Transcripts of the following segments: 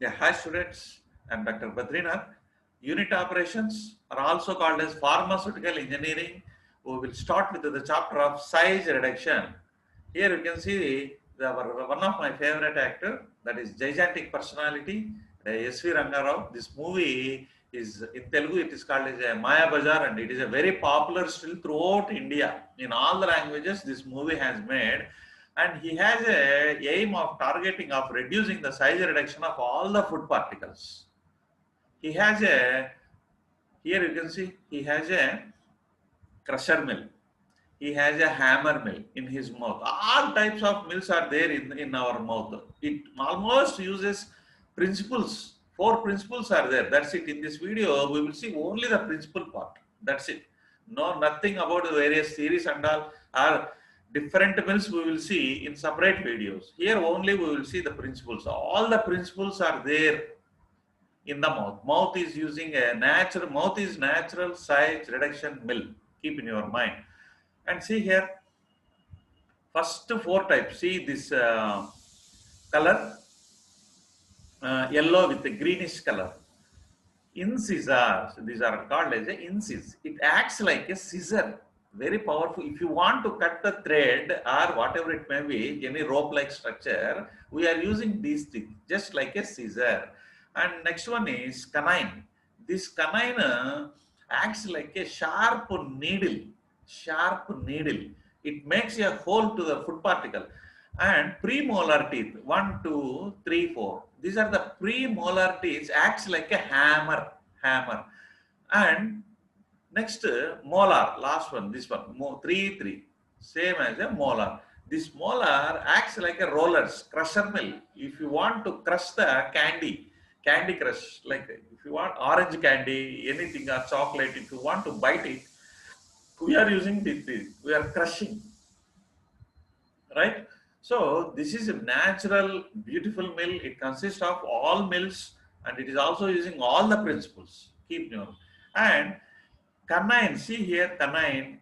Yeah, hi students. I'm Dr. Badrinath. Unit operations are also called as pharmaceutical engineering. We will start with the chapter of size reduction. Here you can see one of my favorite actor, that is gigantic personality, S.V. Rangarao. This movie is in Telugu. It is called as a Maya Bazaar, and it is a very popular still throughout India. In all the languages, this movie has made. And he has a aim of targeting of reducing the size reduction of all the food particles. He has a, here you can see, he has a crusher mill. He has a hammer mill in his mouth. All types of mills are there in our mouth. It almost uses principles. 4 principles are there. That's it. In this video, we will see only the principle part. That's it. No, nothing about the various theories and all are different mills we will see in separate videos. Here only we will see the principles. All the principles are there in the mouth. Mouth is using a natural size reduction mill. Keep in your mind. And see here, first 4 types. See this color, yellow with a greenish color. Incisors, these are called as a incis. It acts like a scissor, very powerful. If you want to cut the thread or whatever it may be, any rope-like structure, we are using these things, just like a scissor. And next one is canine. This canine acts like a sharp needle. It makes a hole to the food particle. And premolar teeth, 1, 2, 3, 4. These are the premolar teeth, acts like a hammer. And next molar, last one, this one, 3, 3, same as a molar. This molar acts like a rollers, crusher mill. If you want to crush the candy crush, like if you want orange candy, anything or chocolate, if you want to bite it, we are using this, we are crushing, right? So this is a natural, beautiful mill. It consists of all mills, and it is also using all the principles. Keep note. And canine, see here, canine.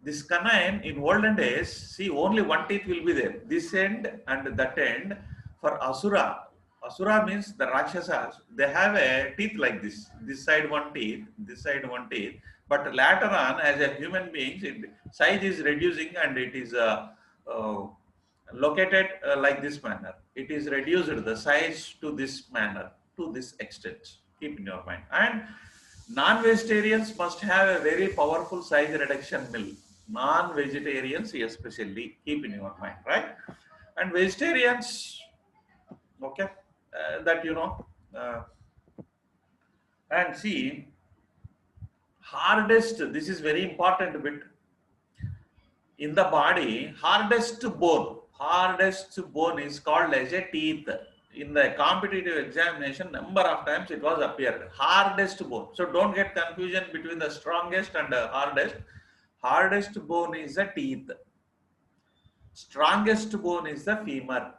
This canine in olden days, see only one teeth will be there. This end and that end. For Asura, Asura means the Rakshasas, they have a teeth like this. This side one teeth, this side one teeth. But later on, as a human beings, size is reducing and it is uh, located like this manner. It is reduced the size to this manner, to this extent. Keep in your mind. And non-vegetarians must have a very powerful size reduction mill. Non-vegetarians especially, keep in your mind, right? And vegetarians, okay, that you know, uh, and see, hardest, this is very important bit. In the body, hardest bone is called as a teeth. In the competitive examination, number of times it was appeared, hardest bone. So don't get confusion between the strongest and the hardest. Hardest bone is the teeth. Strongest bone is the femur.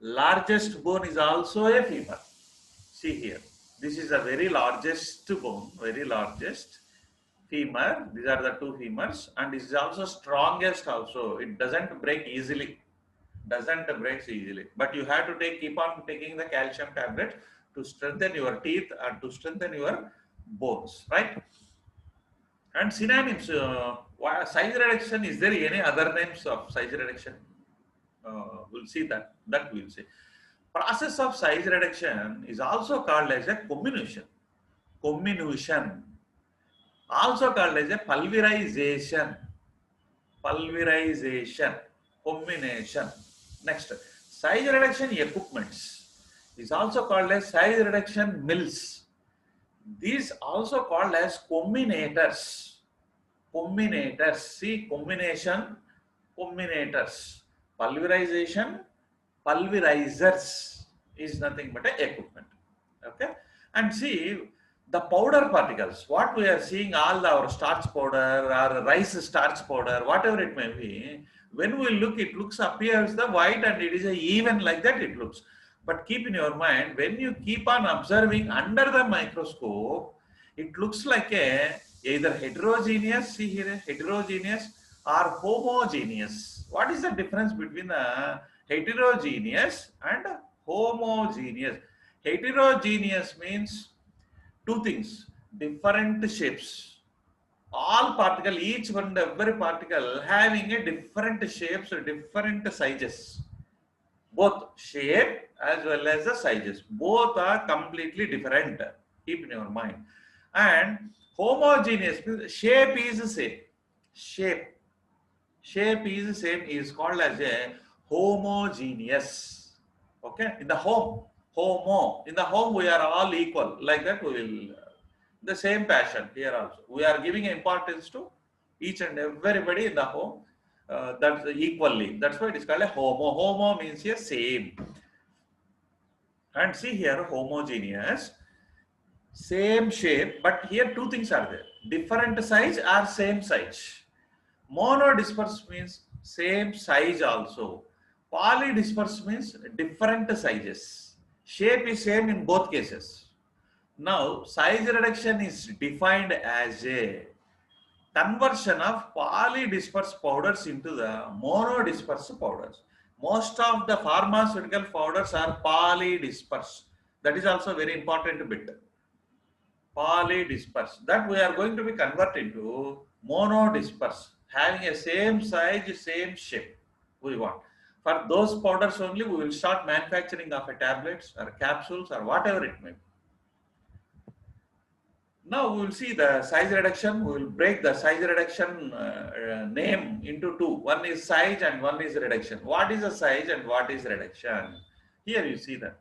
Largest bone is also a femur. See here, this is the very largest bone, very largest femur. These are the 2 femurs, and this is also strongest also. It doesn't break easily. But you have to keep on taking the calcium tablet to strengthen your teeth and to strengthen your bones, right? And synonyms, size reduction, is there any other names of size reduction? We'll see that we'll see. Process of size reduction is also called as a comminuation, also called as a pulverization, combination. Next, size reduction equipments is also called as size reduction mills. These also called as combinators. See, combination, combinators. Pulverization, pulverizers is nothing but a equipment. Okay, and see the powder particles. What we are seeing, all our starch powder or rice starch powder, whatever it may be. When we look, it appears the white and it is a even like that it looks. But keep in your mind, when you keep on observing under the microscope, it looks like a either heterogeneous, see here, heterogeneous or homogeneous. What is the difference between the heterogeneous and homogeneous? Heterogeneous means two things, different shapes. All particle, each one, every particle having a different shapes or different sizes. Both shape as well as the sizes, both are completely different. Keep in your mind. And homogeneous means shape is the same. Shape is the same, is called as a homogeneous. Okay, in the home we are all equal, like that we will the same passion here also. We are giving importance to each and everybody in the home, that's equally. That's why it is called a homo. Homo means here same. And see here, homogeneous, same shape, but here two things are there, different size or same size. Monodisperse means same size also. Polydisperse means different sizes. Shape is same in both cases. Now, size reduction is defined as a conversion of polydispersed powders into the monodispersed powders. Most of the pharmaceutical powders are polydispersed. That is also very important bit. Polydispersed, that we are going to be converted into monodispersed, having a same size, same shape we want. For those powders only we will start manufacturing of a tablets or capsules or whatever it may be. Now we will see the size reduction. We will break the size reduction name into two. One is size and one is reduction. What is the size and what is reduction? Here you see that.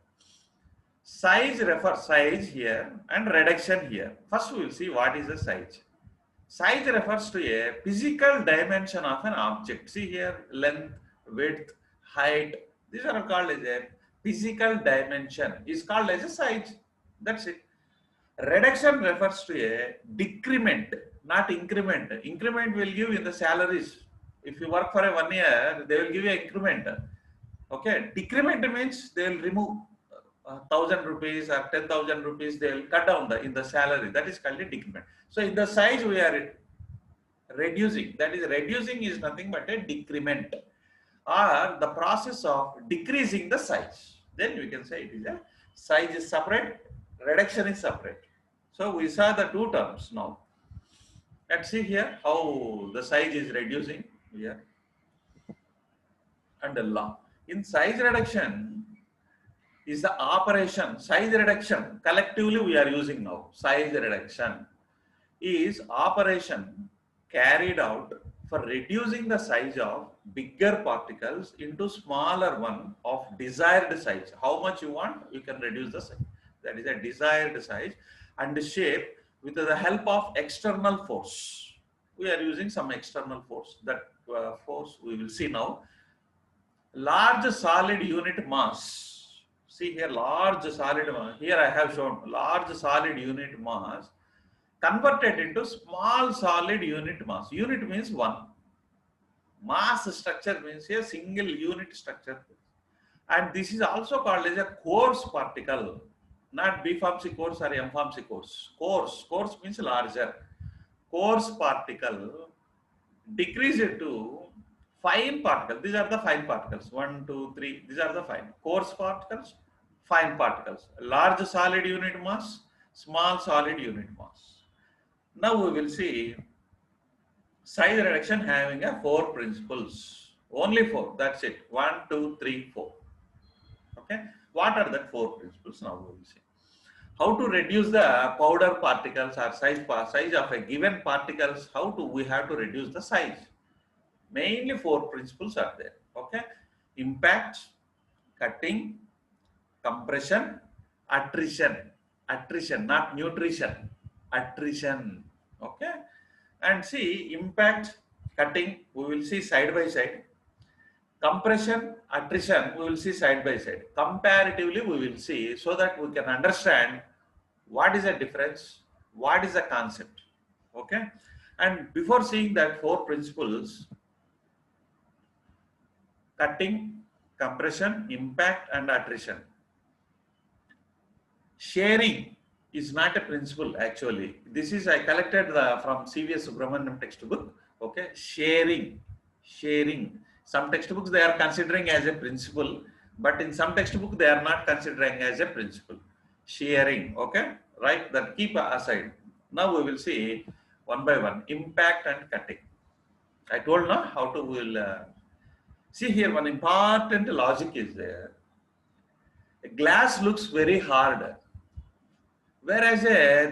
Size refers size here and reduction here. First we will see what is the size. Size refers to a physical dimension of an object. See here, length, width, height. These are called as a physical dimension. Is called as a size. That's it. Reduction refers to a decrement, not increment. Increment will give in the salaries. If you work for a 1 year, they will give you an increment. Okay. Decrement means they will remove 1,000 rupees or 10,000 rupees. They will cut down in the salary. That is called a decrement. So in the size we are reducing. That is, reducing is nothing but a decrement, or the process of decreasing the size. Then we can say it is a size is separate, reduction is separate. So we saw the two terms now. Let's see here how the size is reducing here. And the law in size reduction is the operation. Size reduction collectively we are using now. Size reduction is operation carried out for reducing the size of bigger particles into smaller one of desired size. How much you want, you can reduce the size. That is a desired size. And the shape with the help of external force. We are using some external force. That force we will see now. Large solid unit mass. See here, large solid mass. Here I have shown large solid unit mass converted into small solid unit mass. Unit means one. Mass structure means a single unit structure. And this is also called as a coarse particle. Not B.Pharmacy course or M.Pharmacy course. Coarse means larger. Coarse particle decrease it to fine particles. These are the fine particles. 1, 2, 3. These are the fine. Coarse particles, fine particles. Large solid unit mass, small solid unit mass. Now we will see size reduction having a 4 principles. Only 4. That's it. 1, 2, 3, 4. Okay. What are the 4 principles? Now we will see. How to reduce the powder particles or size of a given particles? How do we have to reduce the size? Mainly 4 principles are there. Okay. Impact, cutting, compression, attrition, not nutrition, attrition. Okay. And see, impact, cutting, we will see side by side. Compression, attrition, we will see side by side. Comparatively, we will see, so that we can understand what is the difference, what is the concept. Okay. And before seeing that 4 principles, cutting, compression, impact, and attrition. Sharing is not a principle actually. This is I collected from CVS Subramaniam textbook. Okay. Sharing. Some textbooks they are considering as a principle, but in some textbook they are not considering as a principle. shearing. Okay, right? That keep aside. Now we will see one by one impact and cutting. I told now how to will see here. One important logic is there. Glass looks very hard, whereas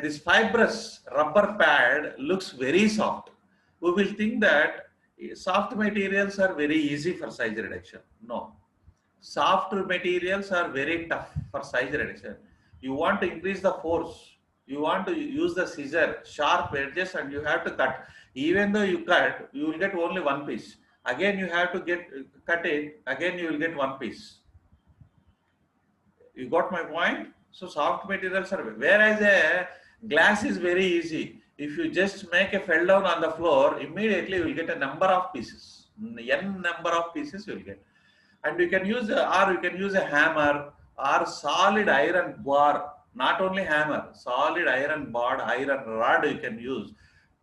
this fibrous rubber pad looks very soft. We will think that soft materials are very easy for size reduction. No, soft materials are very tough for size reduction. You want to increase the force, you want to use the scissor, sharp edges, and you have to cut. Even though you cut, you will get only one piece. Again, you have to cut it. Again, you will get one piece. You got my point? So soft materials are, whereas a glass is very easy. If you just make a fell down on the floor, immediately you will get a number of pieces. N number of pieces you will get. And you can use or you can use a hammer or solid iron bar. Not only hammer, solid iron bar, iron rod you can use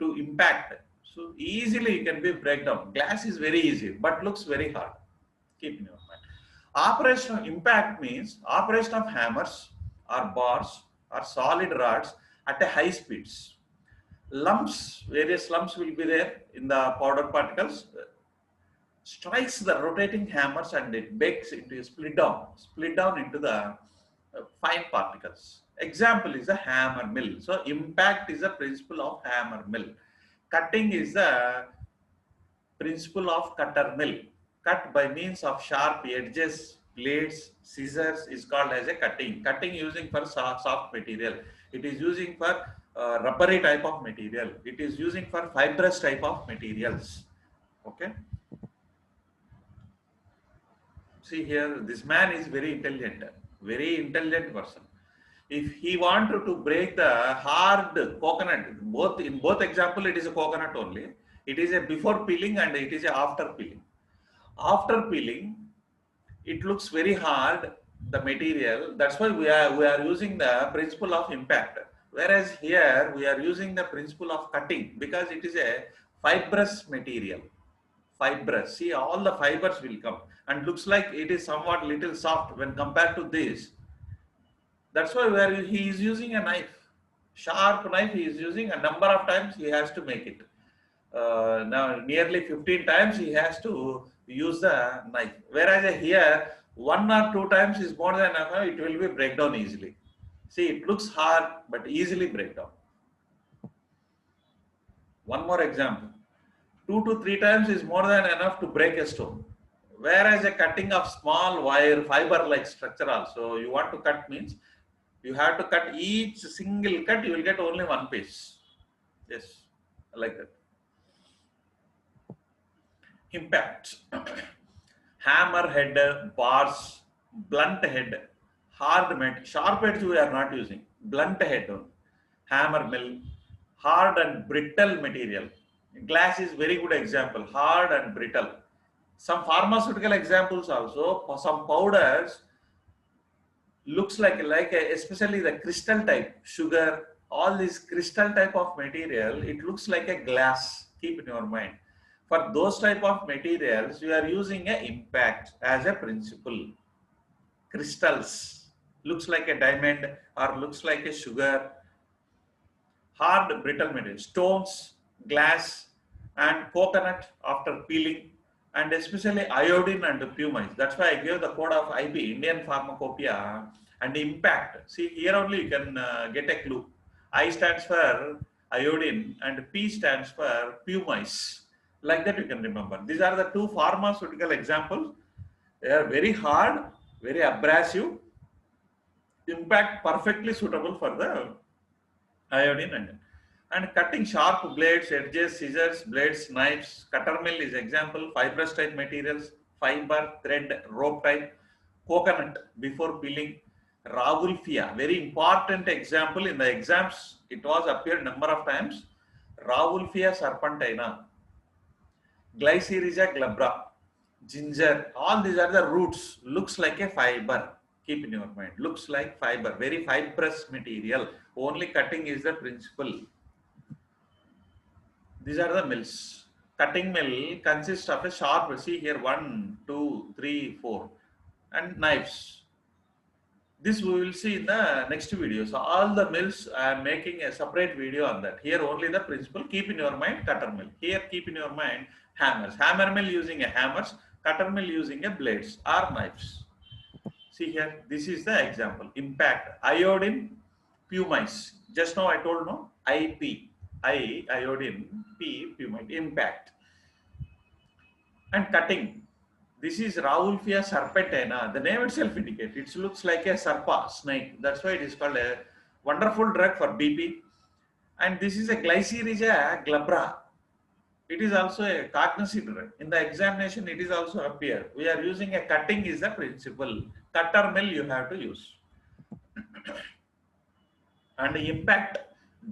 to impact. So easily you can be breakdown. Glass is very easy, but looks very hard. Keep in your mind. Operational impact means operation of hammers or bars or solid rods at a high speeds. Lumps, various lumps will be there in the powder particles, strikes the rotating hammers and it bakes into a split down into the fine particles. Example is a hammer mill. So impact is the principle of hammer mill. Cutting is the principle of cutter mill. Cut by means of sharp edges, blades, scissors is called as a cutting. Cutting using for soft material. It is using for rubbery type of material. It is using for fibrous type of materials. Okay. See here, this man is very intelligent person. If he wanted to break the hard coconut, in both example it is a coconut only. It is a before peeling and it is a after peeling. After peeling, it looks very hard, the material. That's why we are using the principle of impact. Whereas here we are using the principle of cutting because it is a fibrous material. Fibrous. See, all the fibers will come and looks like it is somewhat little soft when compared to this. That's why where he is using a knife, sharp knife he is using, a number of times he has to make it. Now nearly 15 times he has to use the knife. Whereas here 1 or 2 times is more than enough, it will be break down easily. See, it looks hard but easily break down. One more example. 2 to 3 times is more than enough to break a stone. Whereas a cutting of small wire fiber like structure also, you want to cut means you have to cut each single cut, you will get only one piece. Yes, like that. Impact. Hammer head, bars, blunt head, hard met, sharp edge we are not using. Blunt head, hammer mill, hard and brittle material. Glass is very good example, hard and brittle. Some pharmaceutical examples also, some powders looks like especially the crystal type, sugar, all this crystal type of material, it looks like a glass. Keep in your mind. For those type of materials, we are using a impact as a principle. Crystals looks like a diamond or looks like a sugar. Hard brittle material, stones, glass, and coconut after peeling, and especially iodine and pumice. That's why I gave the code of IP, Indian Pharmacopoeia, and impact. See, here only you can get a clue. I stands for iodine and P stands for pumice. Like that you can remember. These are the two pharmaceutical examples. They are very hard, very abrasive. Impact perfectly suitable for the iodine and cutting sharp blades, edges, scissors, blades, knives. Cutter mill is example. Fibrous type materials, fiber, thread, rope type, coconut before peeling. Ravulfia, very important example in the exams. It was appeared number of times. Ravulfia serpentina, Glycyrrhiza glabra, ginger. All these are the roots. Looks like a fiber. Keep in your mind. Looks like fiber. Very fibrous material. Only cutting is the principle. These are the mills. Cutting mill consists of a sharp, see here 1, 2, 3, 4, and knives. This we will see in the next video. So all the mills, I am making a separate video on that. Here only the principle, keep in your mind cutter mill. Here keep in your mind hammers. Hammer mill using a hammers, cutter mill using a blades or knives. See here, this is the example. Impact, iodine, pumice. Just now I told no, IP, iodine, P, pumite, impact. And cutting. This is Raulfia serpentina. The name itself indicates it looks like a serpa, snake. That's why it is called a wonderful drug for BP. And this is a Glycyrrhiza glabra. It is also a cognizant drug. In the examination, it is also appear. We are using a cutting is the principle. Cutter mill you have to use. And impact,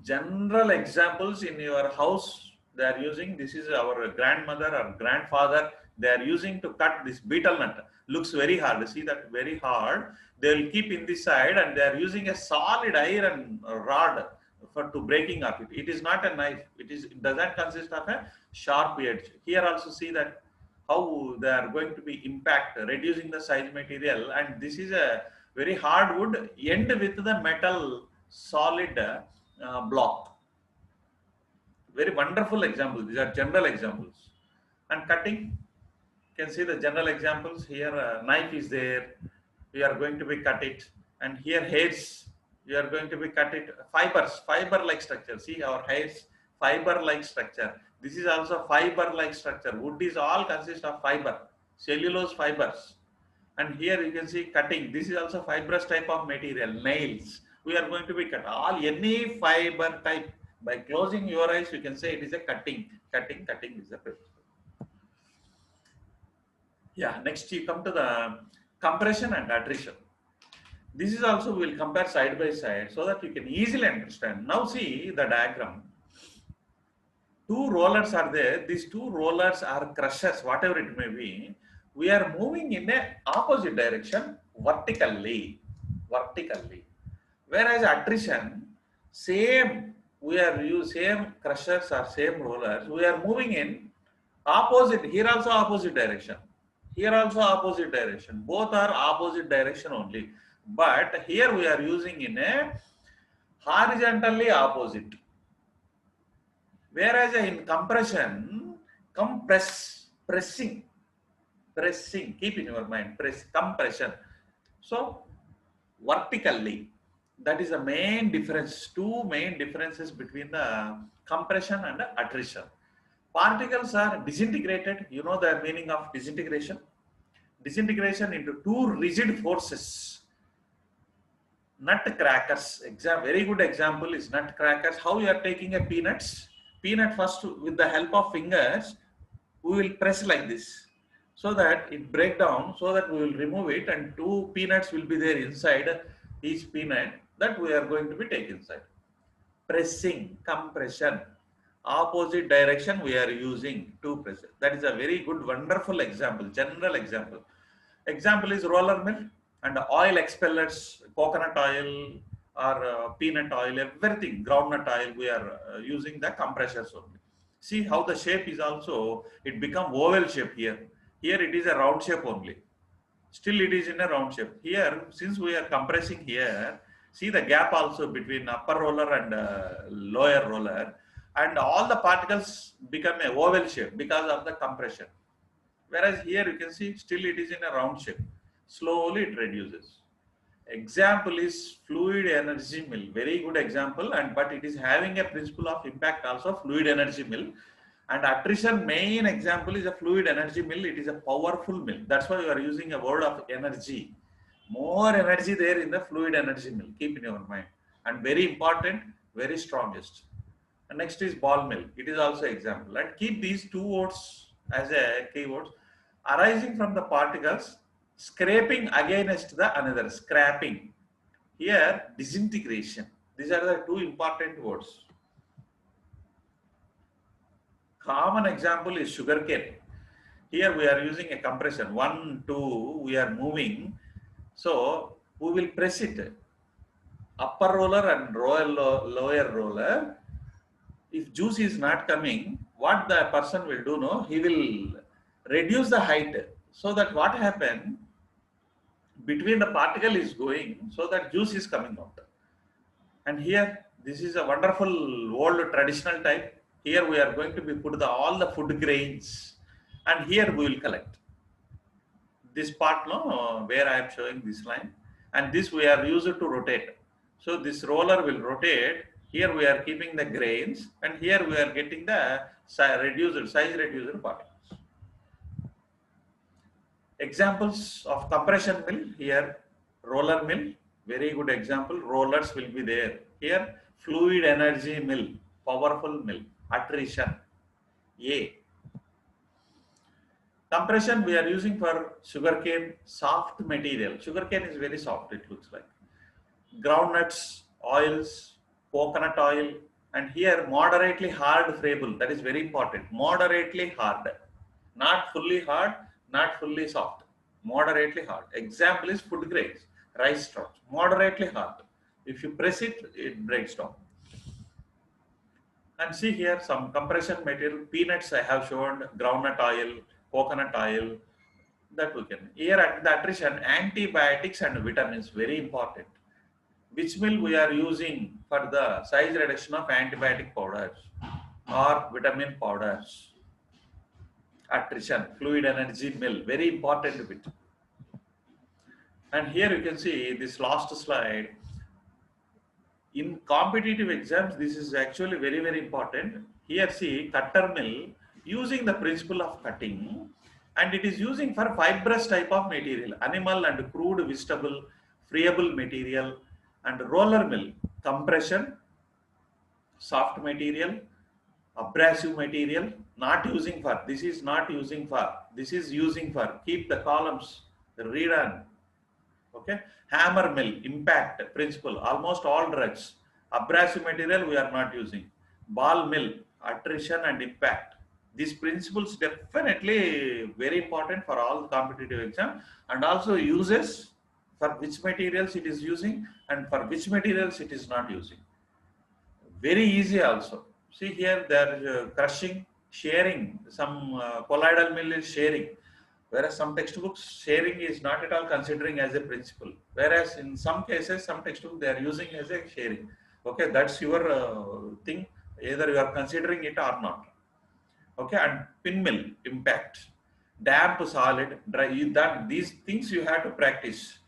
general examples in your house they are using. This is our grandmother or grandfather. They are using to cut this betel nut. Looks very hard. See that, very hard. They will keep in this side and they are using a solid iron rod for to breaking of it. It is not a knife. It doesn't consist of a sharp edge. Here also see that how they are going to be impact, reducing the size material. And this is a very hard wood end with the metal solid block. Very wonderful examples. These are general examples. And cutting, you can see the general examples here. Knife is there. We are going to be cut it. And here hairs, we are going to be cut it. Fibers, fiber-like structure. See our hairs, fiber-like structure. This is also fiber-like structure. Wood is all consist of fiber, cellulose fibers. And here you can see cutting. This is also fibrous type of material. Nails. We are going to be cut all any fiber type. By closing your eyes, you can say it is a cutting. Cutting is a principle. Yeah, next you come to the compression and attrition. This is also we will compare side by side so that you can easily understand. Now see the diagram. Two rollers are there. These two rollers are crushers, whatever it may be. We are moving in a opposite direction vertically. Whereas attrition, same, we are use same crushers or same rollers. We are moving in opposite. Here also opposite direction. Here also opposite direction. Both are opposite direction only. But here we are using in a horizontally opposite. Whereas in compression, pressing, keep in your mind, compression. So vertically, that is the main difference, two main differences between the compression and the attrition. Particles are disintegrated. You know the meaning of disintegration? Disintegration into two rigid forces. Nutcrackers, very good example is nutcrackers. How you are taking a peanuts? Peanut first with the help of fingers, we will press like this so that it break down, so that we will remove it and two peanuts will be there inside each peanut that we are going to be taken inside. Pressing, compression, opposite direction we are using to press. That is a very good, wonderful example, general example. Example is roller mill and oil expellers, coconut oil or peanut oil, everything, groundnut oil, we are using the compressors only. See how the shape is also, it become oval shape here. Here it is a round shape only. Still it is in a round shape. Here, since we are compressing here, see the gap also between upper roller and lower roller, and all the particles become a oval shape because of the compression. Whereas here you can see still it is in a round shape. Slowly it reduces. Example is fluid energy mill. Very good example, and but it is having a principle of impact also, fluid energy mill. And attrition main example is a fluid energy mill. It is a powerful mill. That's why you are using a word of energy. More energy there in the fluid energy mill. Keep in your mind. And very important, very strongest. And next is ball mill. It is also example. And keep these two words as a keywords. Arising from the particles, scraping against the another, scrapping. Here, disintegration. These are the two important words. Common example is sugarcane. Here we are using a compression. 1, 2, we are moving. So we will press it. Upper roller and lower roller. If juice is not coming, what the person will do, no, he will reduce the height. So that what happened, between the particle is going, so that juice is coming out. And here, this is a wonderful old traditional type. Here we are going to be put all the food grains, and here we will collect this part, no, where I am showing this line, and this we are used to rotate. So this roller will rotate. Here we are keeping the grains, and here we are getting the size reduced particles. Examples of compression mill here, roller mill, very good example. Rollers will be there. Here, fluid energy mill, powerful mill, attrition, A. Compression we are using for sugarcane, soft material. Sugarcane is very soft, it looks like. Groundnuts, oils, coconut oil, and here moderately hard friable. That is very important. Moderately hard, not fully hard, not fully soft. Moderately hard. Example is food grains, rice straw. Moderately hard. If you press it, it breaks down. And see here some compression material. Peanuts I have shown, groundnut oil, coconut oil. That we can. Here at the attrition, antibiotics and vitamins very important. Which mill we are using for the size reduction of antibiotic powders or vitamin powders? Attrition, fluid energy mill, very important bit. And here you can see this last slide. In competitive exams, this is actually very, very important. Here see cutter mill using the principle of cutting, and it is using for fibrous type of material, animal and crude vegetable, friable material, and roller mill, compression, soft material, abrasive material, not using for, this is not using for, this is using for, keep the columns, read on. Okay, hammer mill, impact principle, almost all drugs. Abrasive material we are not using. Ball mill, attrition and impact. These principles definitely very important for all the competitive exam, and also uses for which materials it is using and for which materials it is not using. Very easy also. See here they are crushing, sharing, some colloidal mill is sharing. Whereas some textbooks, sharing is not at all considering as a principle. Whereas in some cases, some textbooks they are using as a sharing. Okay, that's your thing. Either you are considering it or not. Okay, and pin mill, impact, damp, solid, dry. These things you have to practice.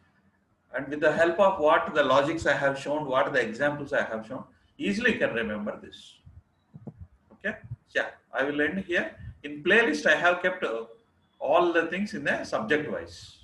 And with the help of what the logics I have shown, what the examples I have shown, easily can remember this. Okay, yeah, I will end here. In playlist, I have kept all the things in the subject wise.